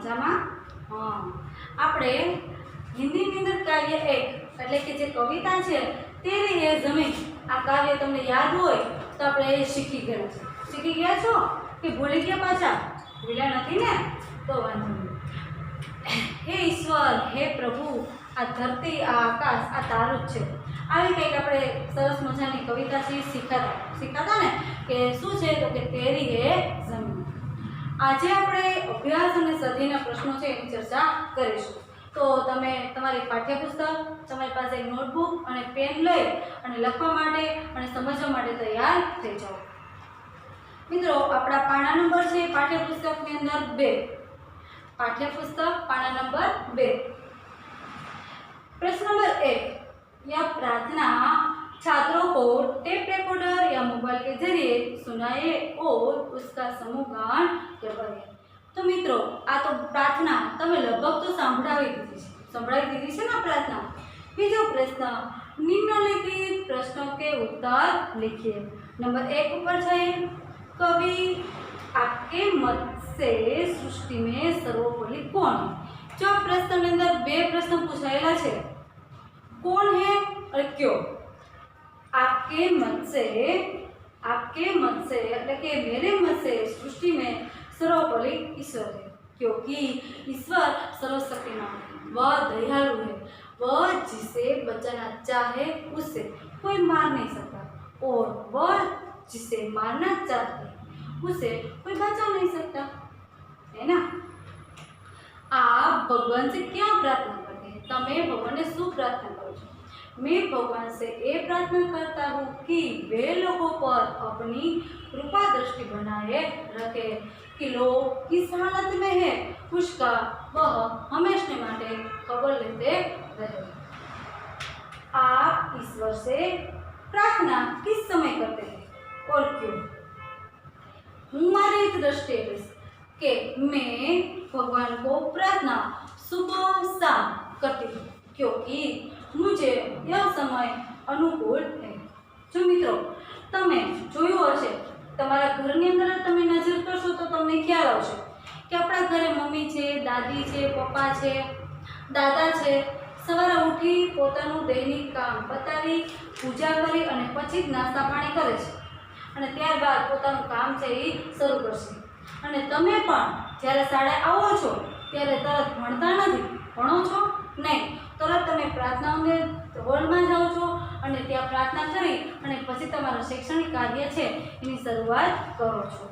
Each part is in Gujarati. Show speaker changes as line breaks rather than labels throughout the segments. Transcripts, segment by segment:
મજામાં? हाँ, આપણે હિન્દીની અંદર કાવ્ય એક એટલે કે જે કવિતા છે તેરી એ જમીન, આ કાવ્ય તમને યાદ હોય તો આપણે એ શીખી ગયા છે. શીખી ગયા છો કે ભૂલી ગયા પાછા? ભૂલ્યા નથી ને? તો વાંધો નહીં. હે ઈશ્વર, હે પ્રભુ, આ ધરતી, આ આકાશ, આ તારું જ છે. આવી કંઈક આપણે સરસ મજાની કવિતા છે શીખાતા ને કે શું છે તો કે તેરી એ જમીન. આજે આપણે અભ્યાસ અને સધીના પ્રશ્નો છે એની ચર્ચા કરીશું. તો તમે તમારી પાઠ્યપુસ્તક, તમારી પાસે એક નોટબુક અને પેન લઈ અને લખવા માટે અને સમજવા માટે તૈયાર થઈ જાઓ. મિત્રો, આપણા પાના નંબર છે પાઠ્યપુસ્તકની અંદર 2. पाठ्यपुस्तक पाना नंबर 2. प्रश्न नंबर 1. यह प्रार्थना छात्रों को टेप रिकॉर्डर या मोबाइल के जरिए सुनाए और उसका समूह गान करवाए. तो मित्रों, आ तो प्रार्थना तमे लगभग तो संभळावी दीधी छे ना प्रार्थना. बीजो प्रश्न, निम्नलिखित प्रश्नों के उत्तर लिखिए. नंबर 1 ऊपर जाइए. कवि आपके मत से सृष्टि में सर्वोपरि कौन है? जो प्रश्न के अंदर 2 प्रश्न पूछाયેલા છે. कौन है और क्यों? आपके मत से એટલે કે मेरे मत से सृष्टि में सर्वोपरि ईश्वर है, क्योंकि ईश्वर सर्वशक्तिमान है, वह दयालु है, वह जिसे बचाना चाहे उसे कोई मार नहीं सकता, और वह जिसे मारना चाहे उसे कोई बचा नहीं सकता, है ना. आप भगवान से क्या प्रार्थना करते हैं? तमे भगवान ने शू प्रार्थना करो છો? मैं भगवान से ये प्रार्थना करता हूँ कि वे लोगों पर अपनी कृपा दृष्टि बनाए रखे कि लोग इस हालत में है उसका वह हमेशा માટે खबर लेते रहे. आप ईश्वर से प्रार्थना किस समय करते हैं और क्यों? हमारी दृष्टि कि मैं भगवान को प्रार्थना सुबह शाम करती हूँ, क्योंकि मुझे यह समय अनुकूल है. जो मित्रों, तमे जोयुं हशे, तमारा घरनी अंदर तमे नजर करशो तो तमने ख्याल आवशे कि आपणा घरे मम्मी छे, दादी छे, पप्पा छे, दादा छे. सवारे उठी पोतानुं दैनिक काम पतावी पूजा करी अने पछी नास्ता पाणी करे छे અને ત્યારબાદ પોતાનું કામ છે એ શરૂ કરશે. અને તમે પણ જ્યારે શાળાએ આવો છો ત્યારે તરત ભણતા નથી, ભણો છો નહીં, તરત તમે પ્રાર્થનાઓને હોલમાં જાઓ છો અને ત્યાં પ્રાર્થના કરી અને પછી તમારું શૈક્ષણિક કાર્ય છે એની શરૂઆત કરો છો.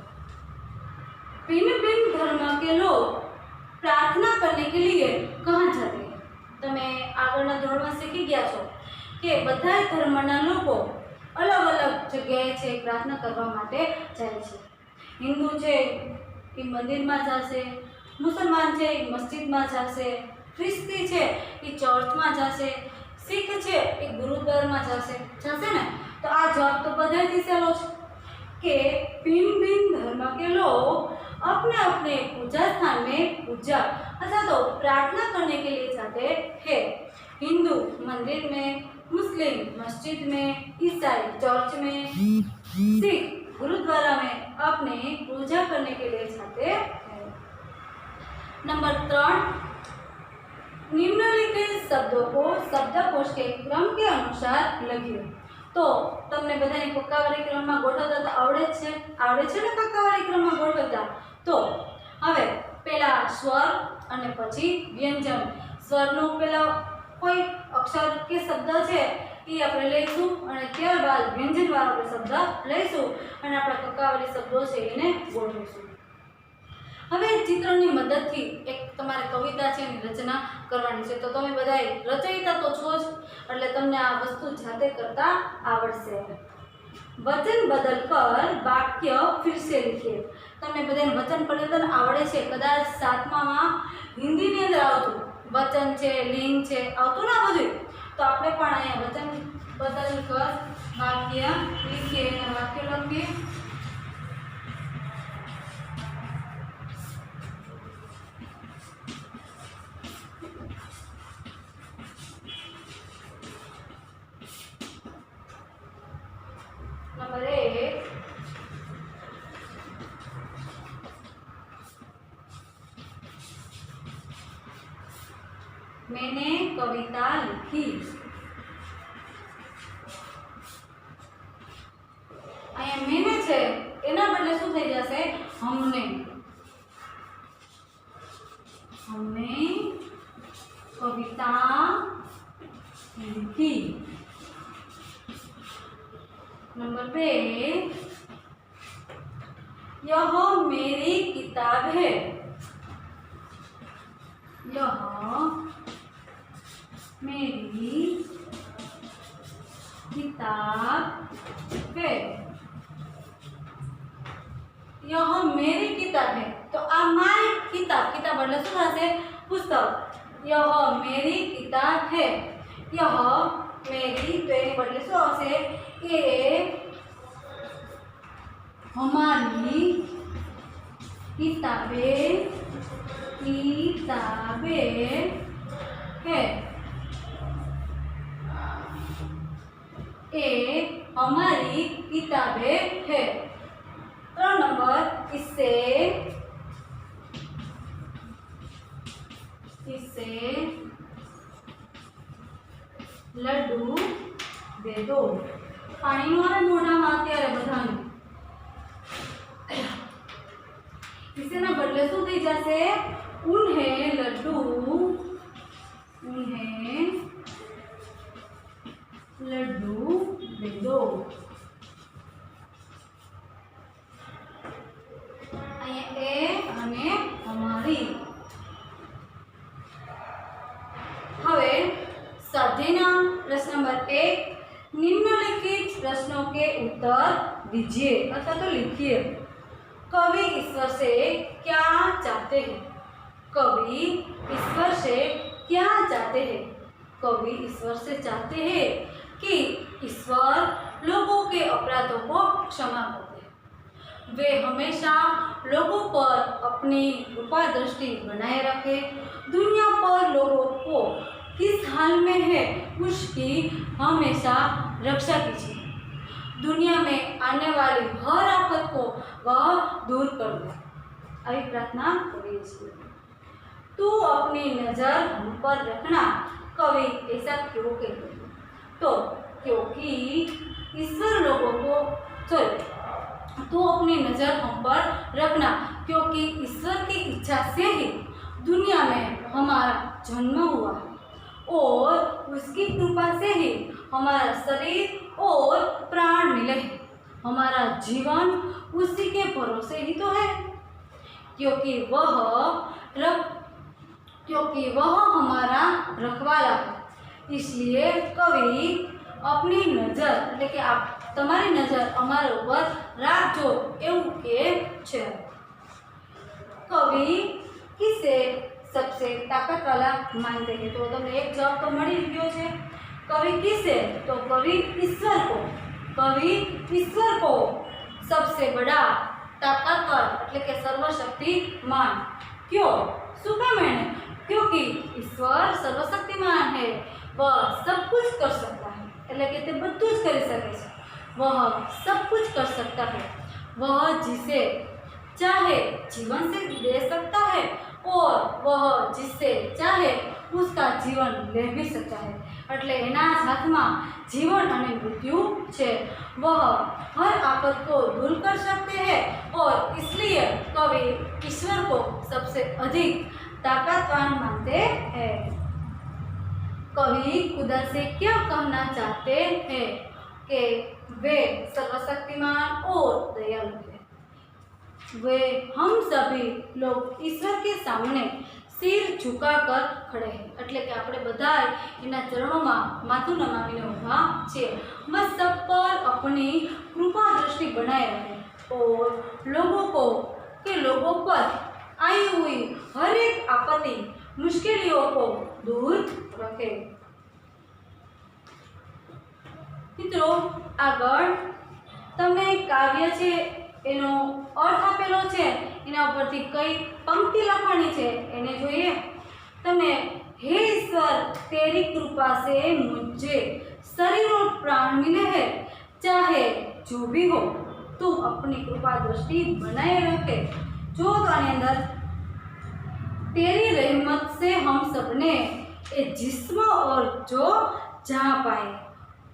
भिन्न भिन्न धर्म के लोग प्रार्थना करने के लिए कहाँ जाते हैं? તમે આગળના ધોરણમાં શીખી ગયા છો કે બધા ધર્મના લોકો अलग अलग जगह છે प्रार्थना करवा माटे जाए छे. हिंदू छे એ મંદિરમાં જશે, મુસલમાન છે એ મસ્જિદમાં જશે, ખ્રિસ્તી છે એ ચર્ચમાં જશે, શીખ છે એ ગુરુદ્વારામાં જશે ને. તો આ જવાબ તો બધાથી સહેલો છે कि भिन्न भिन्न धर्म के लोग अपने अपने पूजा स्थान में पूजा अथवा तो प्रार्थना करने के लिए जाते हैं. हिंदू मंदिर में, मुस्लिम मस्जिद में, ईसाई चर्च में, सिख गुरुद्वारा में अपने पूजा करने के लिए जाते हैं. नंबर 3, निम्नलिखित शब्दों को शब्दकोश के क्रम के अनुसार लिखिए. तो तमने बधाने कक्कावारी क्रम में गोठवता तो आवड़े छे ने कक्कावारी क्रम में गोठवता. तो हवे पहला स्वर अने पछी व्यंजन. स्वरनो पहला कोई अक्षर के शब्द है ये આપણે લઈશું અને ત્યારબાદ વ્યંજનવાળો આપણે શબ્દ લઈશું અને આપણા કક્કાવાળી શબ્દો છે એને ગોઠવીશું. હવે ચિત્રની મદદથી એક તમારે કવિતા છે એની રચના કરવાની છે. તો તમે બધાય રચયિતા તો છો જ, એટલે તમને આ વસ્તુ જાતે કરતા આવડશે. વચન બદલकर વાક્ય फिर से लिखिए. તમને બધાને વચન પરિવર્તન આવડે છે? કદાચ 7મામાં હિન્દીની અંદર આવતું વચન છે, લિંગ છે, આવતું ના બધું. तो આપણે પણ અહીંયા વચન બદલकर વાક્ય लिखिए અને વાક્ય લખીએ. नंबर 1, मैंने कविता लिखी। અહીંયા मैंने છે એના બદલે શું થઈ જશે? हमने। हमने कविता लिखी। नंबर 2, यह मेरी किताब है। यह मेरी किताब है। यह मेरी किताब है तो आ मारी किताब, किताब એટલે શું થશે? પુસ્તક। यह मेरी किताब है। यह मेरी तो એની બદલે શું આવશે? એ हमारी किताबें है। ए हमारी किताबें है। 3 नंबर, इससे लड्डू दे दो। पानी मोढ़ा में अत्यारे बधाने इसे ना बदले शू थी जैसे उन्हें लड्डू दे दो। ए અને हमारी। હવે स्वाध्यायना प्रश्न नंबर 1, निम्नलिखित प्रश्नों के उत्तर दीजिए अथवा तो लिखिए। कवि ईश्वर से क्या चाहते हैं? कवि ईश्वर से क्या चाहते हैं? कवि ईश्वर से चाहते हैं कि ईश्वर लोगों के अपराधों को क्षमा कर दे। वे हमेशा लोगों पर अपनी कृपा दृष्टि बनाए रखे। दुनिया पर लोगों को किस हाल में है उसकी हमेशा रक्षा कीजिए। दुनिया में आने वाली हर आफत को वह दूर कर दे। अभी प्रार्थना करिए। तू अपनी नजर हम पर रखना। कवि ऐसा क्यों कहते हैं? तो क्योंकि ईश्वर लोगों को तू अपनी नजर हम पर रखना, क्योंकि ईश्वर की इच्छा से ही दुनिया में हमारा जन्म हुआ है और उसकी कृपा से ही हमारा शरीर और प्राण मिले हैं। हमारा जीवन उसी के भरोसे ही तो है, क्योंकि वह हमारा रखवाला है। इसलिए कवि अपनी नजर એટલે કે તમારી નજર અમારા ઉપર રાખજો એવું કે છે। कवि किसे सबसे ताकत वाला मानते हैं? तो તમને एक जवाब तो मળી ગયો છે। कवि किसे? तो कवि ईश्वर को। कवि ईश्वर को सबसे बड़ा ताकतवर એટલે કે सर्वशक्तिमान। क्यों? શું કામ એને? क्योंकि ईश्वर सर्वशक्तिमान है, वह सब कुछ कर सकता है। એટલે કે તે બધું જ કરી શકે છે। वह सब कुछ कर सकता है। वह जिसे चाहे जीवन से दे सकता है और वह जिससे चाहे उसका जीवन ले भी सकता है। એટલે એના હાથમાં जीवन અને मृत्यु છે। वह हर आफत को दूर कर सकते हैं और इसलिए कवि ईश्वर को सबसे अधिक ताकतवान मानते हैं। कवि खुदा से क्या कहना चाहते हैं? कि वे सर्वशक्तिमान और दयालु हैं। वे हम सभी लोग ईश्वर के सामने सिर झुकाकर खड़े हैं। એટલે કે આપણે બધા એના ચરણોમાં માથું નમાવીને ઊભા છીએ। बस सब पर अपनी कृपा दृष्टि बनाए रहे और लोगों पर आई हुई हर एक आपत्ति मुश्किलों को दूर रखे। मित्रों, આગળ તમને કાવ્ય છે એનો अर्थ આપેલો છે, એના ઉપરથી કઈ પંક્તિ લખવાની છે એને જોઈએ। તમને हे ईश्वर तेरी कृपा से मुझे शरीर और प्राण मिले हैं, चाहे जो भी हो तुम अपनी कृपा दृष्टि बनाए रखे। जो तो आने अंदर तेरी रहमत से हम सबने ए जिस्म और जो जहाँ पाए।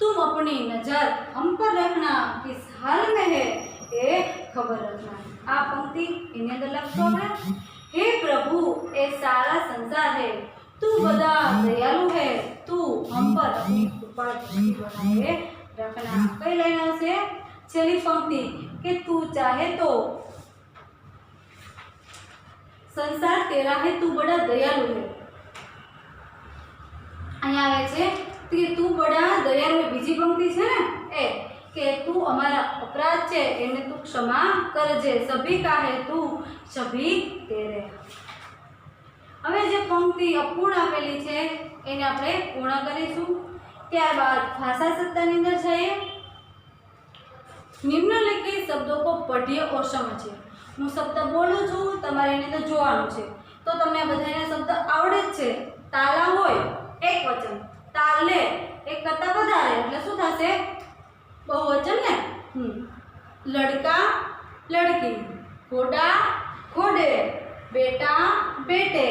तुम अपनी नजर हम पर रखना, किस हाल में है ये खबर रखना। आ पंक्ति एनी अंदर लखशो आपणे। हे प्रभु ए सारा संसार है, तू बड़ा दयालु है, तू हम पर अपनी कृपा दृष्टि बनाए रखना। कई लाइन आवशे? छेल्ली पंक्ति के तू चाहे तो संसार तेरा है, तू बड़ा दयालु है। अहीं आवे छे कि तू बड़ा दयालु है। बीजी पंक्ति छे ने ए के तू अमारा अपराध छे एने तू क्षमा करजे, सभी का है तू सभी तेरे। हवे जे पंक्ति अपूर्ण आपेली छे एने आपणे पूर्ण करीशुं। त्यारबाद भाषा सत्तानी अंदर जईए। निम्नलिखित शब्दों को पढ़िए और समझिए। હું શબ્દ બોલું છું, તમારે એને તો જોવાનું છે। તો તમને બધાને શબ્દ આવડે જ છે। તાલા હોય એક વચન, તાલે એક કરતા વધારે એટલે શું થશે? બહુવચન ને। લડકા લડકી, ઘોડા ઘોડે, બેટા બેटे,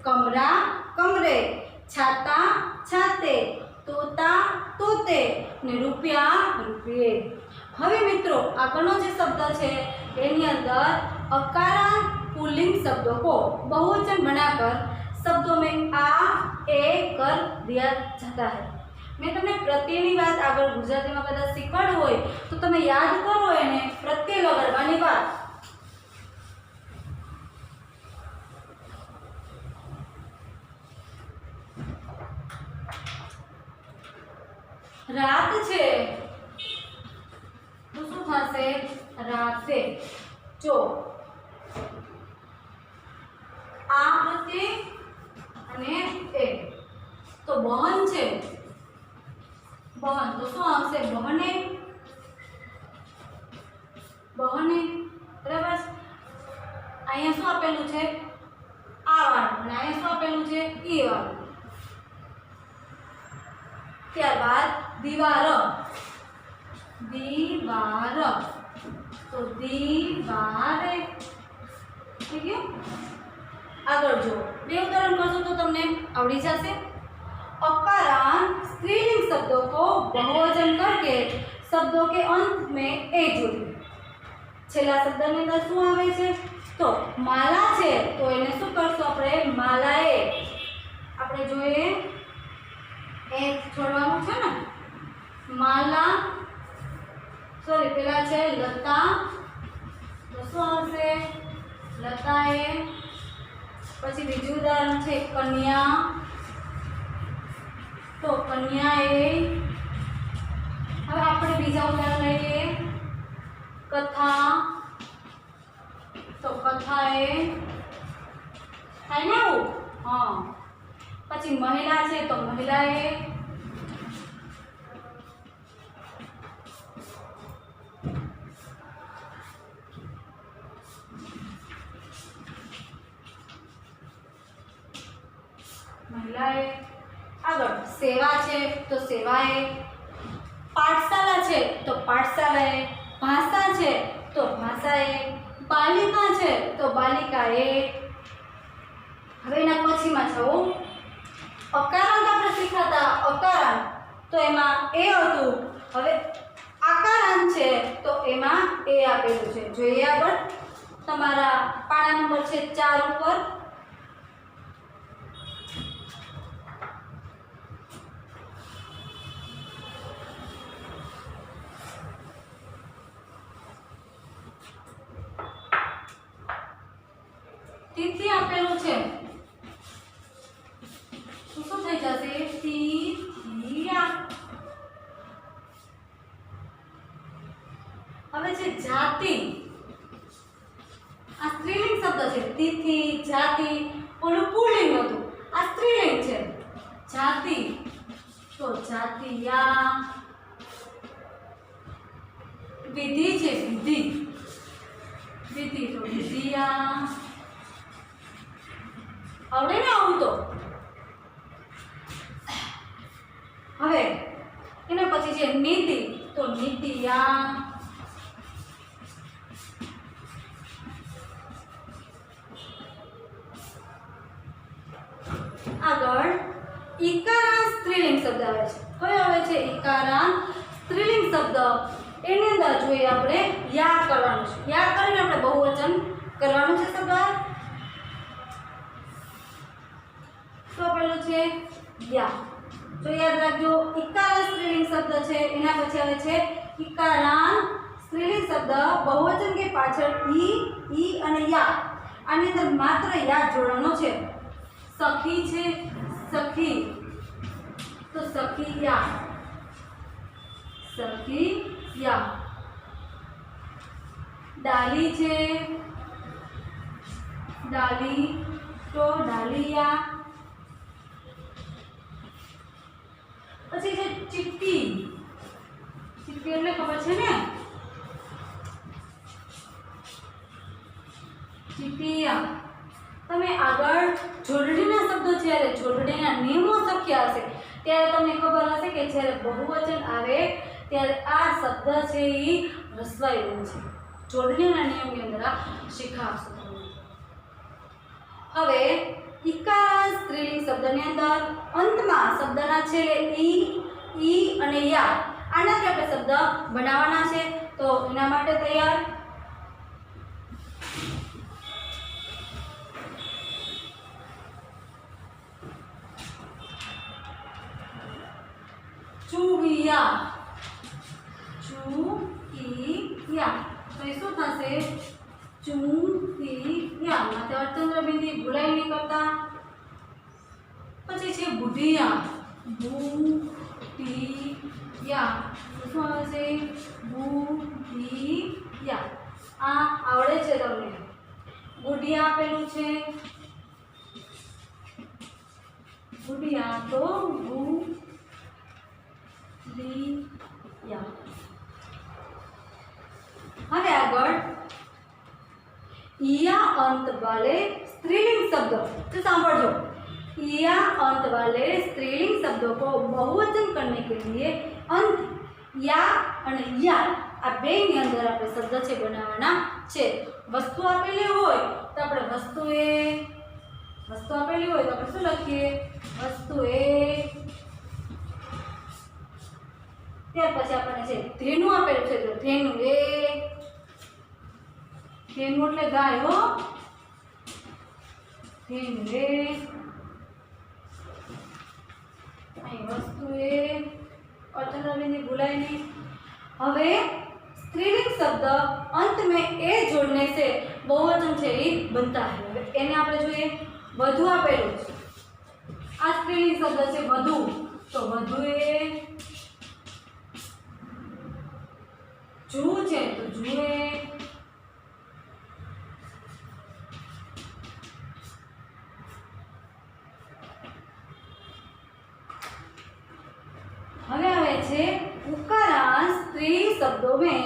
कमरा कमरे, छाता छाते, तोता तोते ने रुपया रुपये। हवे मित्रों आगळनो जे शब्द छे एनी अंदर अकारांत पुल्लिंग शब्दों को बहुवचन बनाकर शब्दों में आ ए कर दिया जाता है। मैं तमने प्रत्ययनी बात आगळ गुजराती में कदाच शीखवाड्युं होय तो तमे याद करो एने प्रत्यय लगाडवानी बात। रात छे तो शुं थशे? राते। जो आ प्रत्यय अने ए तो बहन छे, बहन तो शुं आवशे? बहने बहने। बराबर। अहींया शुं आपेલું છે? आ वाळું અને अहींया शुं आपेલું છે? ई वाळुं। ત્યારબાદ दीवार, दीवार तो दीवार। ठीक है। आगळ जो बे उदाहरण करशो तो तमने आवड़ी जशे। अकारांत स्त्रीलिंग शब्दों को बहुवचन करके शब्दों के अंत में ए जोड़िए। छेल्ला शब्दनी अंदर शुं आवे छे? तो माला छे तो एने शुं करशो आपणे? मालाए। आपणे जोईए ए छोड़वानुं छे ने। माला सॉरी पेला छे लता तो शुं आवशे? लताए। पछी बीजुं उदाहरण छे कन्या तो कन्याए। हवे आपणे बीजा उदाहरण लईए। कथा तो कथाए। थाय ने आવું? हां। पछी महिला छे तो महिलाए। महिलाए। आगळ सेवा छे तो सेवाए, पाठशाला छे तो पाठशालाए, भाषा छे तो भाषाए, बालिका छे तो बालिकाए। हवे एना पछीमां छो अकारांत आपणे शीखाता अकारांत तो एमां ए हतुं। हवे आकारांत छे तो एमां ए आपेલું છે। જોઈએ આગળ તમારા પાના નંબર છે 4 ઉપર। तिथि आपेલું છે तो શું થઈ જશે? तिथिया। હવે છે જાતિ। આ સ્ત્રીલિંગ શબ્દ છે। तिथि जाति ઓલું પુલ્લિંગ હતું, આ સ્ત્રીલિંગ છે। જાતિ તો જાતિયા। विधि છે विधि, विधि तो विधिया। आवड़े ने आવું तो હવે એના પછી છે નીતિ તો નીતિયા। આગળ ઈકારાંત સ્ત્રીલિંગ શબ્દ આવે છે. કયો આવે છે? ઈકારાંત સ્ત્રીલિંગ શબ્દ. એની અંદર જોઈએ આપણે યા કરવાનું છે. યા કરીને આપણે બહુવચન કરવાનું છે શબ્દ. તો પેલું છે યા. તો યાદ રાખજો, ઈકારાંત સ્ત્રીલિંગ શબ્દ છે એના પછી આવે છે ઈકારાંત સ્ત્રીલિંગ શબ્દ બહુવચન કે પાછળ ઈ અને યા. આની અંદર માત્ર યા જોડવાનો છે. સખી છે, સખી, તો સખી યા, સખી યા. ડાલી છે, ડાલી, તો ડાલિયા. પછી છે ચિઠ્ઠી. ચિઠ્ઠી એટલે ખબર છે ને? ચિઠ્ઠિયા. તમે આગળ જોડણીના શબ્દો જ્યારે જોડણીના નિયમો શીખ્યા હશે ત્યારે તમને ખબર હશે કે જ્યારે બહુવચન આવે ત્યારે આ શબ્દ છે એ રસવાઈ બને છે. જોડણીના નિયમની અંદર આ શીખાવશો. હવે ઈકારાંત સ્ત્રીલિંગ શબ્દની અંદર અંતમાં શબ્દના છેલ્લે ઈ અને યા આનાથી આપણે શબ્દ બનાવવાના છે. તો એના માટે તૈયાર? ચૂહિયા, ચૂહિયા. તો એ શું થશે? ચૂહિયા. માથે અર્થચંદ્ર બિંદી ભૂલાઈ નહીં કરતા. પછી છે બુઢિયા, બુઢિયા. તો શું આવે છે? બુઢિયા. આ આવડે છે તમને? બુઢિયા આપેલું છે. બુઢિયા તો હવે આગળ ઈયા अंत वाले स्त्रीलिंग शब्दों. तो सांभळजो, ईया अंत वाले स्त्रीलिंग शब्दों को बहुवचन करने के लिए अंत या અને યા આ બેની અંદર આપણે શબ્દ છે બનાવવાના છે. વસ્તુ આપેલી હોય તો આપણે વસ્તુ આપેલી હોય તો આપણે શું લખીએ? વસ્તુ એ. ત્યાર પછી આપણને છે ધેનું આપેલું છે તો ધેનું એ. ધેનું એટલે ગાય હો. ધેનું એ. અહીં વસ્તુ એ. अर्थचंद्र भुलाए नहीं. હવે स्त्रीलिंग शब्द अंत में ए जोड़ने से बहुवचन છે એ બનતા है. હવે એને આપણે જોઈએ. વધુ આપેલું છે. આ સ્ત્રીલિંગ શબ્દ છે વધુ, તો વધુ એ. જુ છે તો જુએ. हमें आवे छे उकारांत स्त्री शब्दों में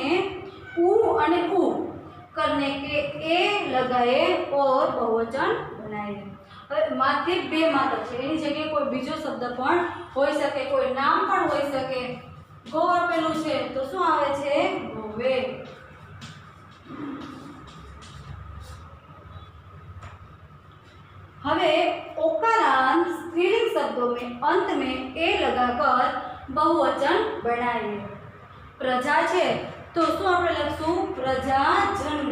उ અને उ करने के ए लगाए और बहुवचन बनाए. હવે માથે બે માત્ર છે એની જગ્યાએ કોઈ બીજો શબ્દ પણ હોઈ શકે, કોઈ નામ પણ હોઈ શકે. ગો આપેલું છે તો શું આવે છે? ગોવે. હવે ओकारांत स्त्रीलिंग शब्दों में अंत में ए लगाकर बहुवचन बनाइए. प्रजा છે તો શું આપણે લખશું? પ્રજાજન.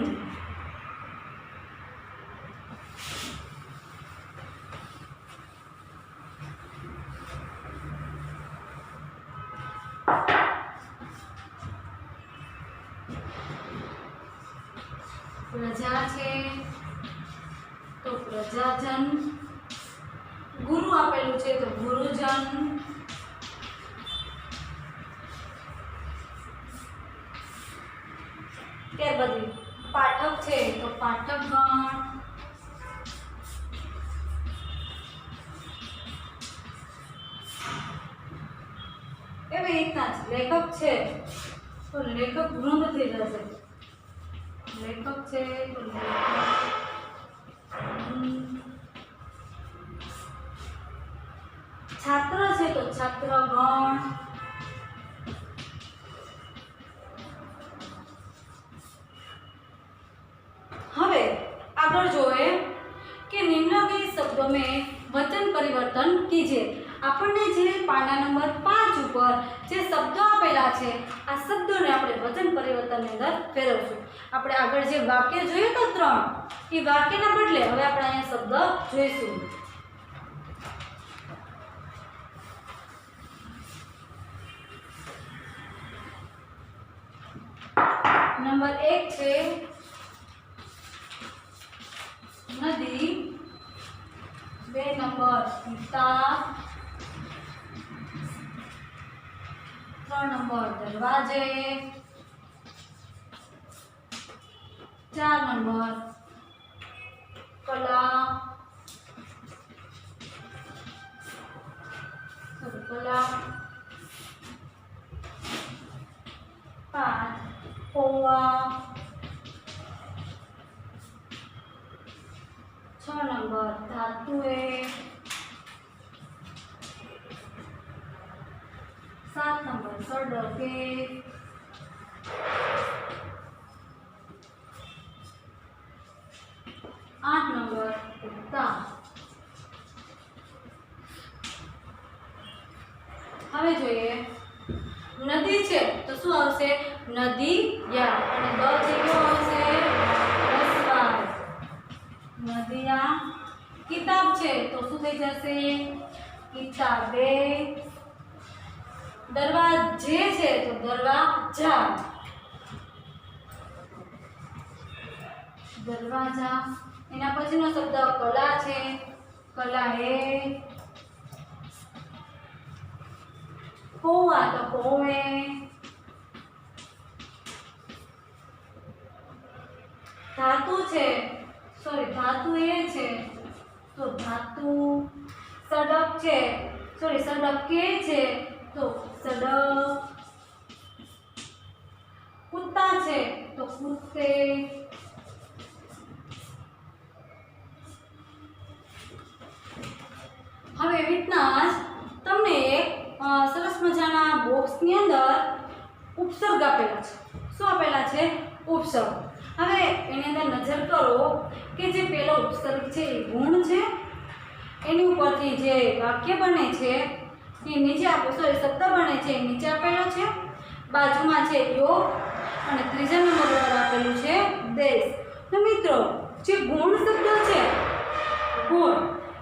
પ્રજા છે તો પ્રજાજન. ગુરુ આપેલું છે તો ગુરુજન. ત્યાર પછી પાઠક છે તો પાઠકગણ. એવી રીતના લેખક છે તો લેખક વૃંદ થઈ જશે. લેખક છે તો છાત્ર છે તો છાત્રગણ. હવે આગળ જોઈએ कि निम्नलिखित शब्दों में वचन परिवर्तन कीजिए। આપણને જે પાના નંબર 5 ઉપર જે શબ્દો આપેલા છે આ શબ્દોને આપણે વચન પરિવર્તનની અંદર ફેરવશું। આપણે આગળ જે વાક્ય જોયું તો 3 એ વાક્યના બદલે હવે આપણે અહીંયા શબ્દ જોઈશું। નંબર 1 છે નદી, 2 નંબર કિતાબ, 3 नंबर दरवाजे, 4 नंबर कला, 5 पौवा, 6 नंबर धातुए, 7 नंबर सड़के, 8 नंबर कुत्ता। હવે જોઈએ નદી છે તો શું આવશે? નદી યા અને દ છે કેવો આવશે? રસવાય નદિયા। કિતાબ છે તો શું થઈ જશે? કિતાબે। દરવાજે છે તો દરવાજા, દરવાજા। એના પછીનો શબ્દ કલા છે, કલાએ। પૌવા તો પૌવે, ધાતુ છે ધાતુ એ છે તો ધાતુ। સડક છે સડક કે છે તો સડક। कुत्ता છે તો कुत्ते। હવે એવી રીતના જ તમને એક સરસ મજાના બોક્સની અંદર ઉપસર્ગ આપેલા છે। શું આપેલા છે? ઉપસર્ગ। હવે એની અંદર નજર કરો કે જે પેલો ઉપસર્ગ છે એ ગુણ છે, એની ઉપરથી જે વાક્ય બને છે એ નીચે આપો શબ્દ બને છે એ નીચે આપેલો છે, બાજુમાં છે યોગ અને ત્રીજા નંબર પર આપેલું છે દેશ। તો મિત્રો જે ગુણ શબ્દ છે ગુણ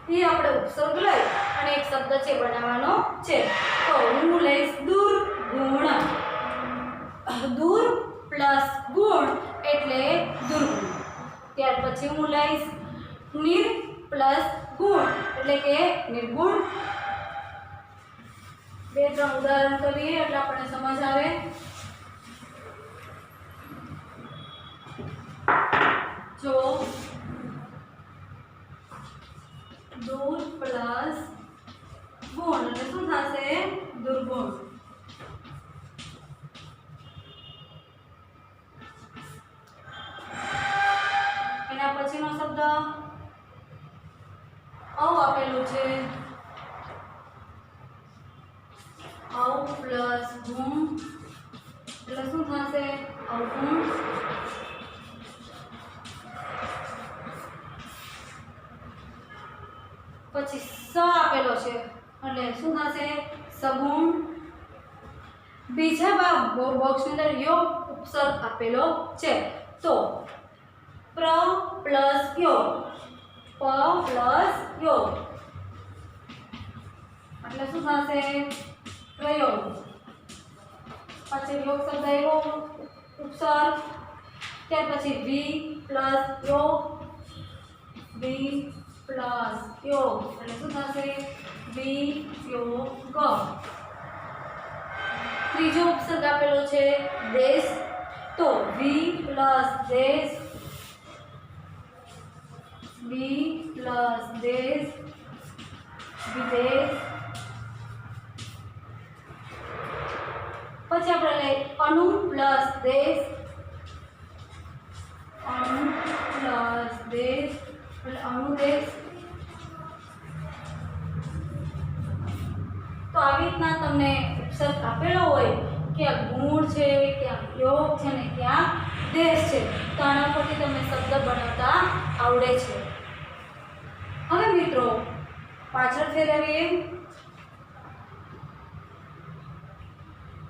એ આપણે ઉપસર્ગ લઈ અને એક શબ્દ છે બનાવવાનો છે। તો હું લઈશ દૂર ગુણ, દૂર પ્લસ ગુણ એટલે દુર્ગુણ। ત્યાર પછી હું લઈશ નિર પ્લસ ગુણ એટલે કે નિર્ગુણ। 2-3 ઉદાહરણ કરીએ એટલે આપણને સમજ આવે। જો દૂર પ્લસ ગુણ એટલે શું થશે? દુર્ગુણ। એના પછીનો શબ્દ અવ આપેલું છે, અવ પ્લસ ગુણ એટલે શું થશે? અવગુણ। પછી સ આપેલો છે એટલે શું થશે? સગુણ। બીજા બોક્સની અંદર યોગ ઉપસર્ગ આપેલો છે તો પ્ર પ્લસ યોગ, પ પ્લસ યોગ એટલે શું થશે? પ્રયોગ। પછી યોગ શબ્દ આવ્યો ઉપસર્ગ, ત્યાર પછી વી પ્લસ યોગ, વી પ્લસ યોગ એટલે શું થશે? વિયોગ। ત્રીજો ઉપસર્ગ આપેલો છે દેશ તો વી પ્લસ દેશ, વી પ્લસ દેશ વિદેશ। પછી આપણે લઈ અણુ પ્લસ દેશ, અણુ પ્લસ દેશ એટલે અણુદેશ। તો આવી રીતના તમને ઉપસર્ગ આપેલો હોય કે આ ગુણ છે, ક્યાં યોગ છે ને ક્યાં દેશ છે, તો આના પરથી તમને શબ્દ બનાવતા આવડે છે। હવે મિત્રો પાછળ ફેરવીએ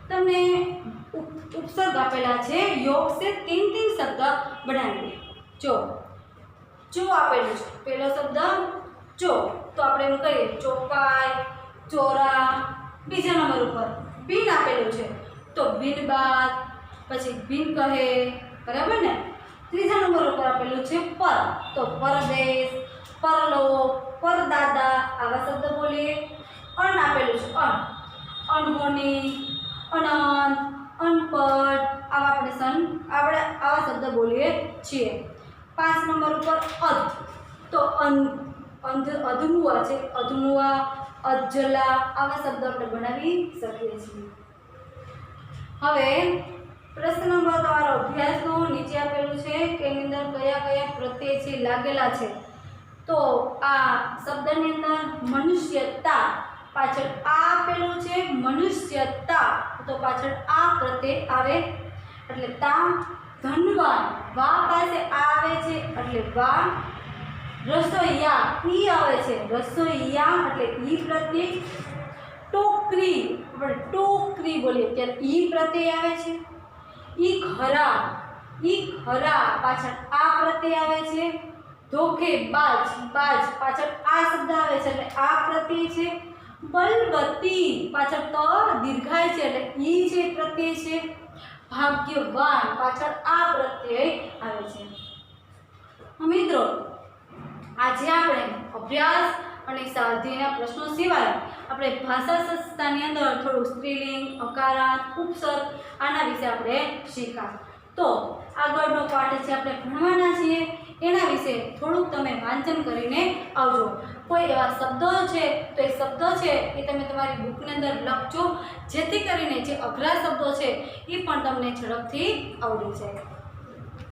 તમને ઉપસર્ગ આપેલા છે योग से 3 શબ્દ બનાવીએ જો આપેલું છે પહેલો શબ્દ ચો તો આપણે એમ કહીએ ચોપાઈ ચોરા બીજા નંબર ઉપર બિન આપેલું છે તો બિનબાદ પછી બિન કહે બરાબર ને ત્રીજા નંબર ઉપર આપેલું છે પર તો પરદેશ પરલોક પરદાદા આવા શબ્દ બોલીએ અન આપેલું છે અનહોની અનંત અનપઢ આપણે આવા શબ્દ બોલીએ છીએ 5 નંબર ઉપર અધ તો અધમુઆ છે અધમુઆ અજલા આવા શબ્દ આપણે બનાવી શકીએ છીએ હવે પ્રશ્ન નંબર તમારો અભ્યાસનો નીચે આપેલું છે કે એની અંદર કયા પ્રત્યય છે લાગેલા છે તો આ શબ્દની અંદર મનુષ્યતા પાછળ આ આપેલું છે મનુષ્યતા તો પાછળ આ પ્રત્યય આવે એટલે તા ધનવાન વા પાસે આ આવે છે એટલે વા રસોઈયા ઈ આવે છે રસોઈયા એટલે ઈ પ્રત્યય ટોકરી આપણે ટોકરી બોલીએ ત્યારે ઈ પ્રત્યય આવે છે ઈ ખરા પાછળ આ પ્રત્યય આવે છે ધોખેબાજ પાછળ આ શબ્દ આવે છે એટલે આ પ્રત્યય છે બલવતી પાછળ તો દીર્ઘાય છે એટલે ઈ છે પ્રત્યય છે ભાગ્યવાન પાછળ આ પ્રત્યય આવે છે મિત્રો આજે આપણે અભ્યાસ અને સ્વાધ્યાયના પ્રશ્નો સિવાય આપણે ભાષા સંસ્થાની અંદર થોડું સ્ત્રીલિંગ અકારાંત ઉપસર્ગ આના વિશે આપણે શીખ્યા તો આગળનો પાઠ છે આપણે ભણવાના છીએ એના વિશે થોડુંક તમે વાંચન કરીને આવજો કોઈ એવા શબ્દો છે તો એ શબ્દો છે એ તમે તમારી બુકની અંદર લખજો જેથી કરીને જે અઘરા શબ્દો છે એ પણ તમને ઝડપથી આવડી જાય